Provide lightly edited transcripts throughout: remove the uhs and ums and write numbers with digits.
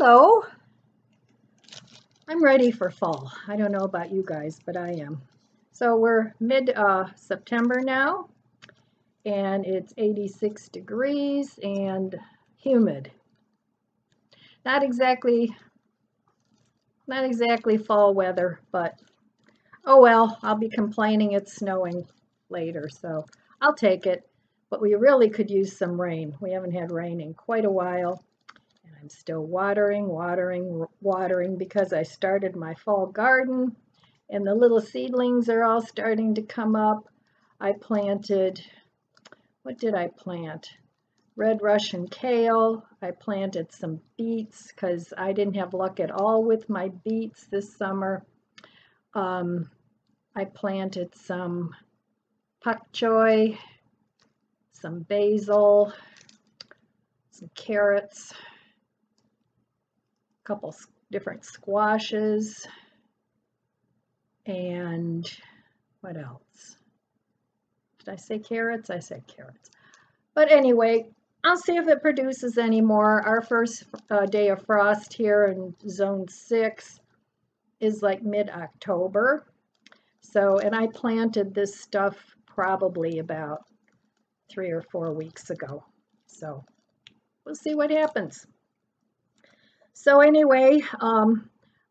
Hello. I'm ready for fall. I don't know about you guys, but I am. So we're mid-September now, and it's 86 degrees and humid. Not exactly fall weather, but oh well, I'll be complaining it's snowing later, so I'll take it. But we really could use some rain. We haven't had rain in quite a while. And I'm still watering because I started my fall garden and the little seedlings are all starting to come up. I planted, what did I plant? Red Russian kale. I planted some beets because I didn't have luck at all with my beets this summer. I planted some pak choi, some basil, some carrots, a couple different squashes, and what else? Did I say carrots? I said carrots. But anyway, I'll see if it produces any more. Our first day of frost here in zone 6 is like mid-October. So, and I planted this stuff probably about 3 or 4 weeks ago. So we'll see what happens. So anyway,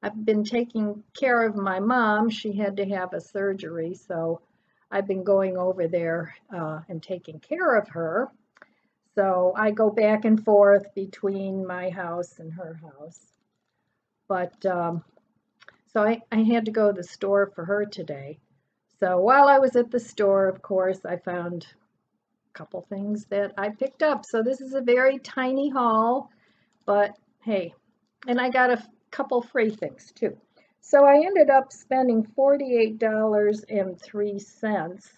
I've been taking care of my mom. She had to have a surgery, so I've been going over there and taking care of her. So I go back and forth between my house and her house. But so I had to go to the store for her today. So while I was at the store, of course, I found a couple things that I picked up. So this is a very tiny haul, but hey, and I got a couple free things too. So I ended up spending $48.03.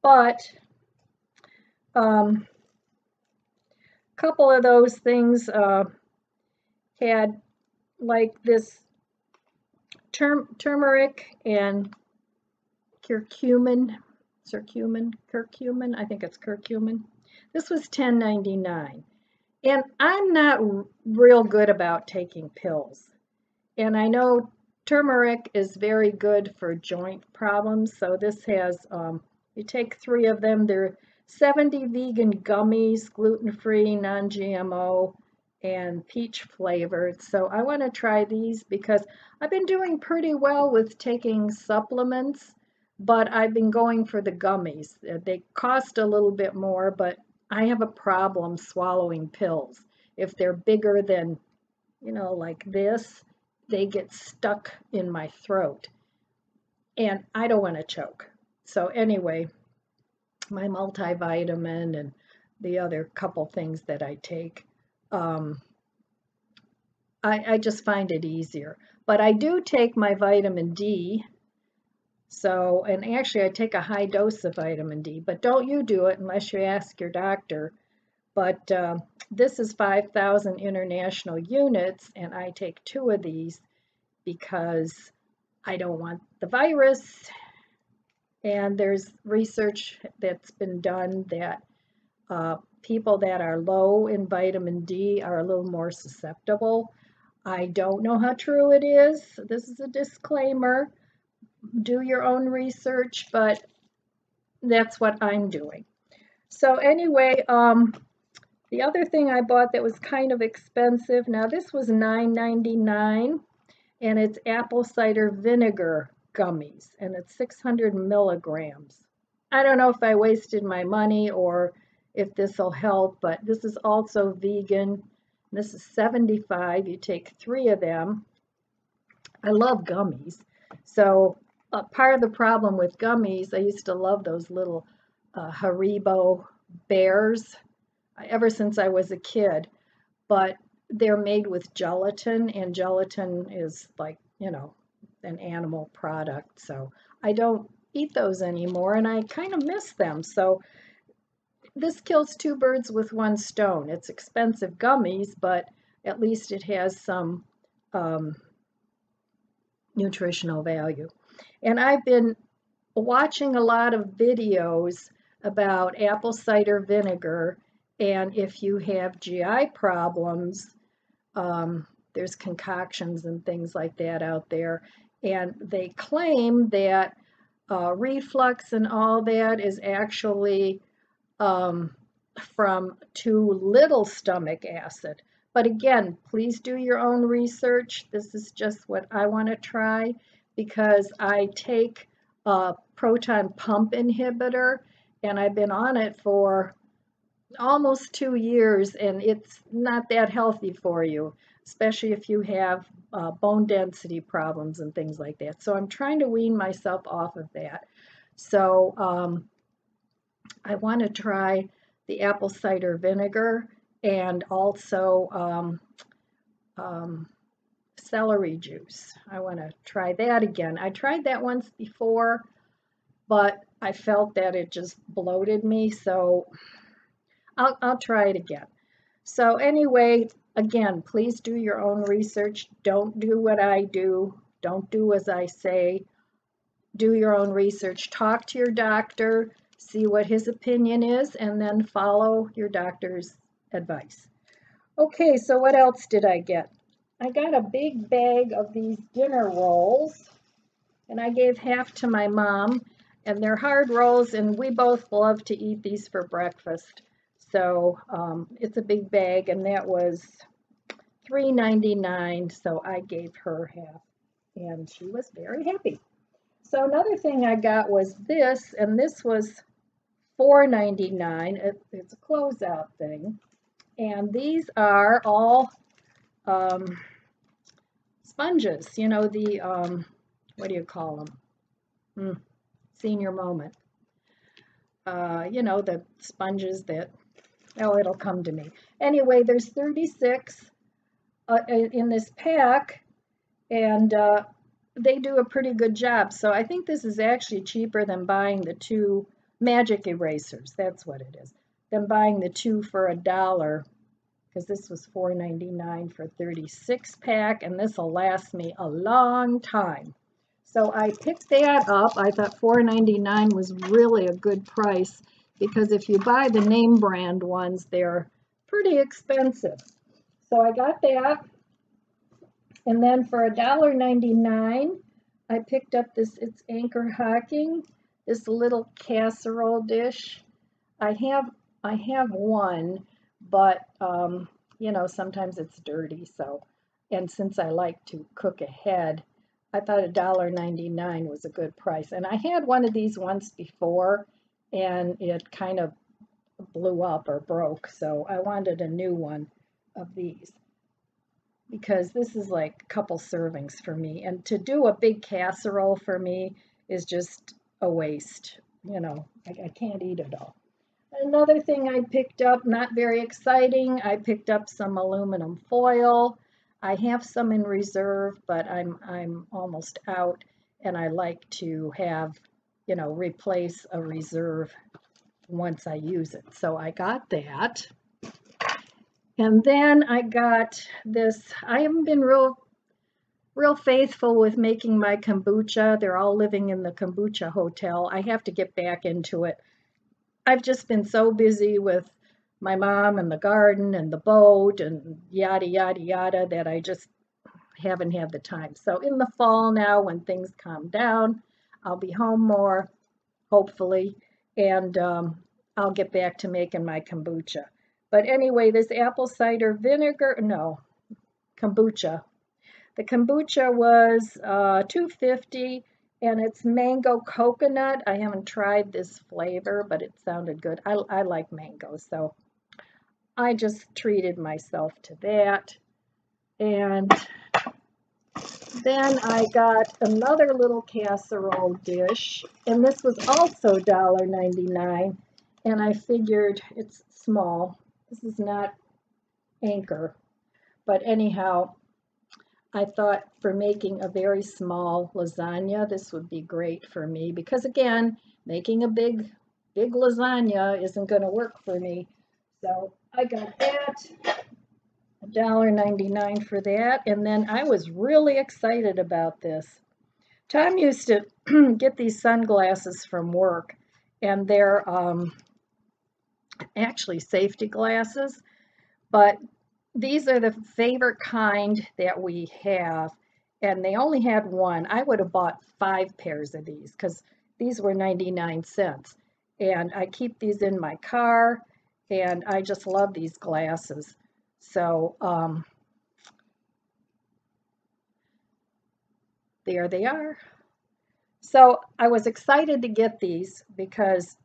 But a couple of those things had like this turmeric and curcumin, I think it's curcumin. This was $10.99. And I'm not real good about taking pills. And I know turmeric is very good for joint problems. So this has, you take 3 of them. They're 70 vegan gummies, gluten-free, non-GMO, and peach flavored. So I want to try these because I've been doing pretty well with taking supplements, but I've been going for the gummies. They cost a little bit more, but I have a problem swallowing pills. If they're bigger than, you know, like this, they get stuck in my throat. And I don't want to choke. So anyway, my multivitamin and the other couple things that I take, I just find it easier. But I do take my vitamin D. So, and actually I take a high dose of vitamin D, but don't you do it unless you ask your doctor. But this is 5,000 international units, and I take 2 of these because I don't want the virus. And there's research that's been done that people that are low in vitamin D are a little more susceptible. I don't know how true it is. This is a disclaimer. Do your own research, but that's what I'm doing. So anyway, the other thing I bought that was kind of expensive, now this was $9.99, and it's apple cider vinegar gummies, and it's 600 milligrams. I don't know if I wasted my money or if this will help, but this is also vegan. This is 75. You take 3 of them. I love gummies. So part of the problem with gummies, I used to love those little Haribo bears ever since I was a kid, but they're made with gelatin, and gelatin is like, you know, an animal product. So I don't eat those anymore, and I kind of miss them. So this kills 2 birds with 1 stone. It's expensive gummies, but at least it has some nutritional value. And I've been watching a lot of videos about apple cider vinegar, and if you have GI problems, There's concoctions and things like that out there. And they claim that reflux and all that is actually from too little stomach acid. But again, please do your own research. This is just what I want to try because I take a proton pump inhibitor and I've been on it for almost 2 years, and it's not that healthy for you, especially if you have bone density problems and things like that. So I'm trying to wean myself off of that. So I want to try the apple cider vinegar and also celery juice. I want to try that again. I tried that once before, but I felt that it just bloated me, so I'll try it again. So anyway, again, please do your own research. Don't do what I do. Don't do as I say. Do your own research. Talk to your doctor, see what his opinion is, and then follow your doctor's advice. Okay, so what else did I get? I got a big bag of these dinner rolls, and I gave half to my mom, and they're hard rolls, and we both love to eat these for breakfast. So it's a big bag, and that was $3.99, so I gave her half, and she was very happy. So another thing I got was this, and this was $4.99. It's a closeout thing, and these are all sponges. You know, the what do you call them? Senior moment. You know, the sponges that, oh, it'll come to me. Anyway, there's 36 in this pack, and they do a pretty good job. So I think this is actually cheaper than buying the 2 magic erasers. That's what it is. Than buying the 2 for $1, because this was $4.99 for 36 pack, and this will last me a long time. So I picked that up. I thought $4.99 was really a good price, because if you buy the name brand ones, they're pretty expensive. So I got that. And then for $1.99, I picked up this, it's Anchor Hocking, this little casserole dish. I have one, but you know, sometimes it's dirty. So, and since I like to cook ahead, I thought $1.99 was a good price. And I had one of these once before, and it kind of blew up or broke. So I wanted a new one of these, because this is like a couple servings for me. And to do a big casserole for me is just a waste. You know, I can't eat it all. Another thing I picked up, not very exciting, I picked up some aluminum foil. I have some in reserve, but I'm almost out, and I like to have, you know, replace a reserve once I use it. So I got that. And then I got this. I haven't been real faithful with making my kombucha. They're all living in the kombucha hotel. I have to get back into it. I've just been so busy with my mom and the garden and the boat and yada, yada, yada, that I just haven't had the time. So in the fall now, when things calm down, I'll be home more, hopefully, and I'll get back to making my kombucha. But anyway, this apple cider vinegar, no, kombucha. The kombucha was $2.50, and it's mango coconut. I haven't tried this flavor, but it sounded good. I like mango, so I just treated myself to that. And then I got another little casserole dish, and this was also $1.99, and I figured it's small. This is not Anchor, but anyhow, I thought for making a very small lasagna, this would be great for me, because again, making a big lasagna isn't going to work for me. So I got that, $1.99 for that, and then I was really excited about this. Tom used to get these sunglasses from work, and they're actually safety glasses, but these are the favorite kind that we have, and they only had one. I would have bought 5 pairs of these because these were 99 cents. And I keep these in my car, and I just love these glasses. So there they are. So I was excited to get these because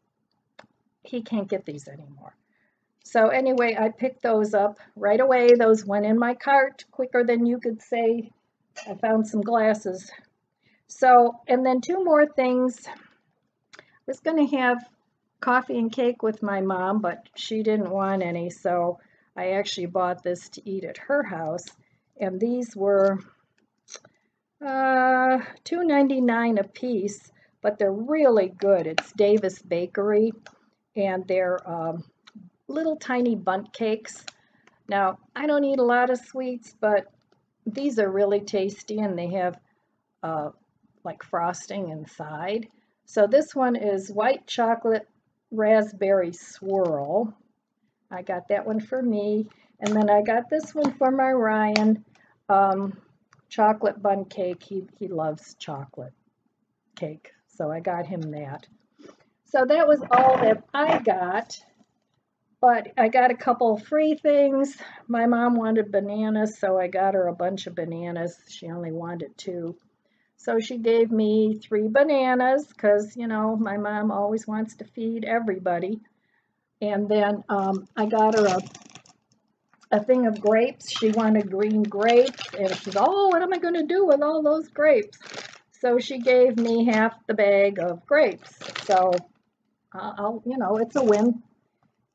he can't get these anymore. So anyway, I picked those up right away. Those went in my cart quicker than you could say. I found some glasses. So, and then 2 more things. I was going to have coffee and cake with my mom, but she didn't want any, so I actually bought this to eat at her house. And these were $2.99 a piece, but they're really good. It's Davis Bakery, and they're little tiny bundt cakes. Now, I don't eat a lot of sweets, but these are really tasty, and they have like frosting inside. So this one is white chocolate raspberry swirl. I got that one for me, and then I got this one for my Ryan, chocolate bundt cake. He loves chocolate cake, so I got him that. So that was all that I got. But I got a couple free things. My mom wanted bananas, so I got her a bunch of bananas. She only wanted 2. So she gave me 3 bananas because, you know, my mom always wants to feed everybody. And then I got her a thing of grapes. She wanted green grapes. And she's, oh, what am I going to do with all those grapes? So she gave me half the bag of grapes. So, you know, it's a win.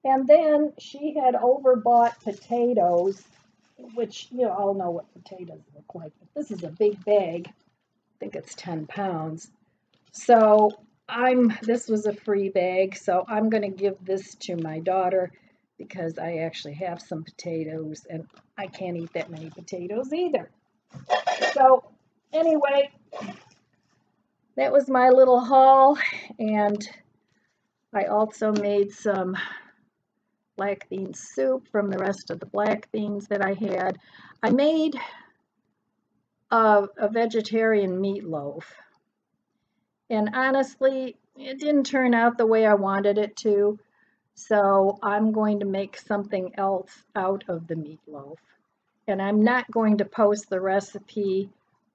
And then she had overbought potatoes, which you all know what potatoes look like. But this is a big bag. I think it's 10 pounds. So this was a free bag, so I'm going to give this to my daughter because I actually have some potatoes, and I can't eat that many potatoes either. So anyway, that was my little haul, and I also made some black bean soup from the rest of the black beans that I had. I made a vegetarian meatloaf, and honestly, it didn't turn out the way I wanted it to, so I'm going to make something else out of the meatloaf. And I'm not going to post the recipe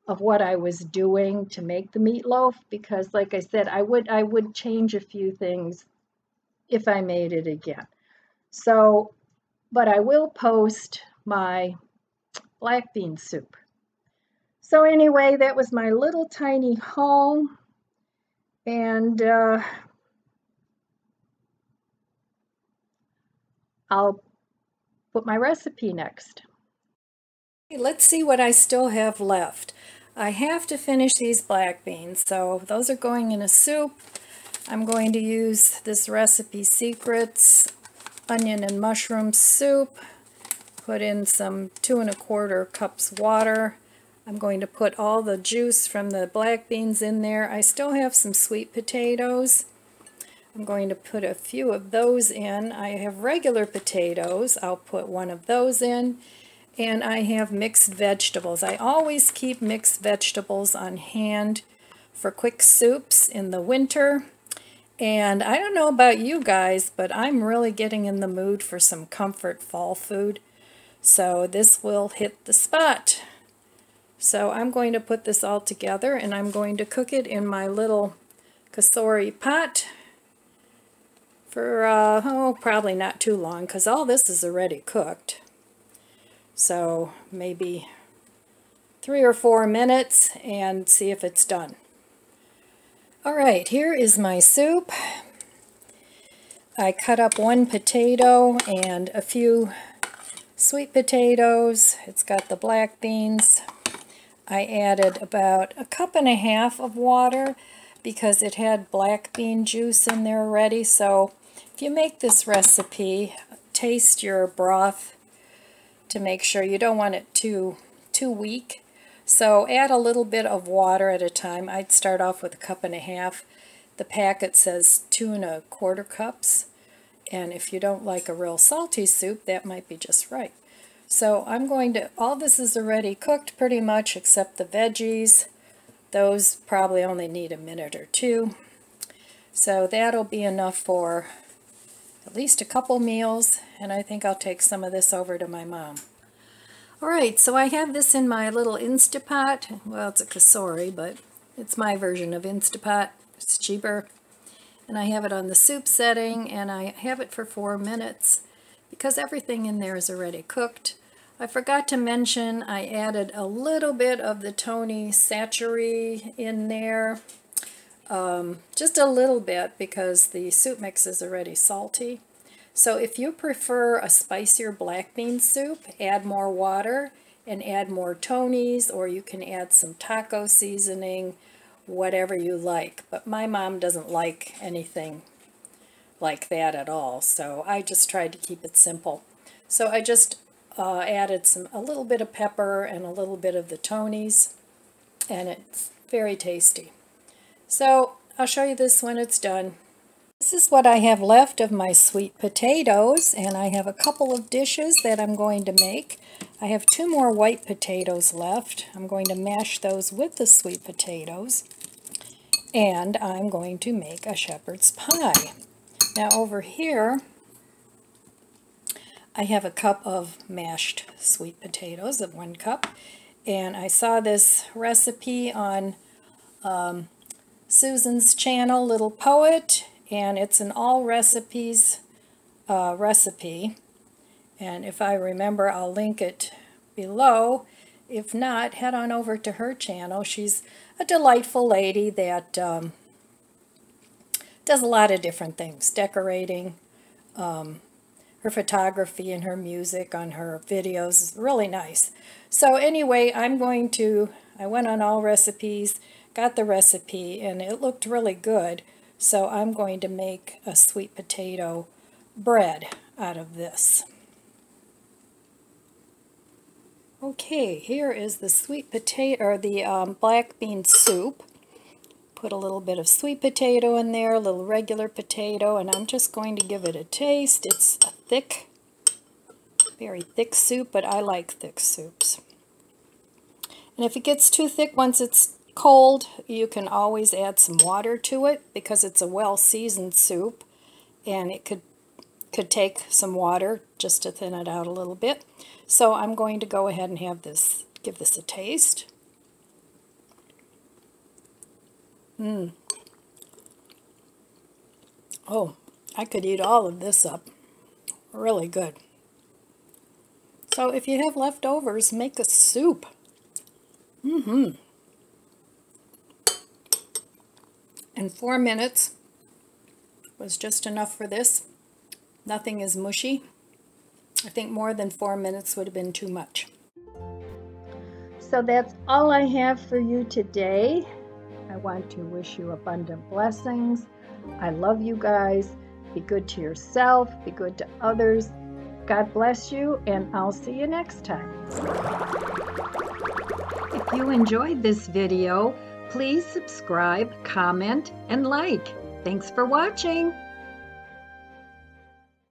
of what I was doing to make the meatloaf because, like I said, I would change a few things if I made it again. So, but I will post my black bean soup. So anyway, that was my little tiny haul, and I'll put my recipe next. Let's see what I still have left. I have to finish these black beans, so those are going in a soup. I'm going to use this Recipe Secrets onion and mushroom soup. Put in some 2 1/4 cups water. I'm going to put all the juice from the black beans in there. I still have some sweet potatoes. I'm going to put a few of those in. I have regular potatoes. I'll put one of those in. And I have mixed vegetables. I always keep mixed vegetables on hand for quick soups in the winter. And I don't know about you guys, but I'm really getting in the mood for some comfort fall food. So this will hit the spot. So I'm going to put this all together, and I'm going to cook it in my little kasori pot for, probably not too long, because all this is already cooked. So maybe 3 or 4 minutes and see if it's done. All right, here is my soup. I cut up 1 potato and a few sweet potatoes. It's got the black beans. I added about 1.5 cups of water because it had black bean juice in there already. So if you make this recipe, taste your broth to make sure. You don't want it too weak. So add a little bit of water at a time. I'd start off with 1.5 cups. The packet says 2 1/4 cups. And if you don't like a real salty soup, that might be just right. So I'm going to, all this is already cooked pretty much except the veggies. Those probably only need a minute or two. So that'll be enough for at least a couple meals, and I think I'll take some of this over to my mom. Alright, so I have this in my little Instapot. Well, it's a Kasori, but it's my version of Instapot. It's cheaper. And I have it on the soup setting, and I have it for 4 minutes because everything in there is already cooked. I forgot to mention I added a little bit of the Tony Satchery in there. Just a little bit because the soup mix is already salty. So if you prefer a spicier black bean soup, add more water and add more Tony's, or you can add some taco seasoning, whatever you like. But my mom doesn't like anything like that at all, so I just tried to keep it simple. So I just added a little bit of pepper and a little bit of the Tony's, and it's very tasty. So I'll show you this when it's done. This is what I have left of my sweet potatoes, and I have a couple of dishes that I'm going to make. I have 2 more white potatoes left. I'm going to mash those with the sweet potatoes, and I'm going to make a shepherd's pie. Now over here, I have a cup of mashed sweet potatoes, of 1 cup, and I saw this recipe on Susan's channel, Little Poet, and it's an all recipes recipe, and if I remember I'll link it below. If not, head on over to her channel. She's a delightful lady that does a lot of different things, decorating, her photography and her music on her videos is really nice. So anyway, I went on all recipes, got the recipe, and it looked really good. So I'm going to make a sweet potato bread out of this. Okay, here is the sweet potato, or the black bean soup. Put a little bit of sweet potato in there, a little regular potato, and I'm just going to give it a taste. It's a thick, very thick soup, but I like thick soups. And if it gets too thick once it's cold, you can always add some water to it because it's a well-seasoned soup, and it could take some water just to thin it out a little bit. So I'm going to go ahead and give this a taste. Oh, I could eat all of this up. Really good. So if you have leftovers, make a soup. And 4 minutes was just enough for this. Nothing is mushy. I think more than 4 minutes would have been too much. So that's all I have for you today. I want to wish you abundant blessings. I love you guys. Be good to yourself. Be good to others. God bless you, and I'll see you next time. If you enjoyed this video, please subscribe, comment, and like. Thanks for watching.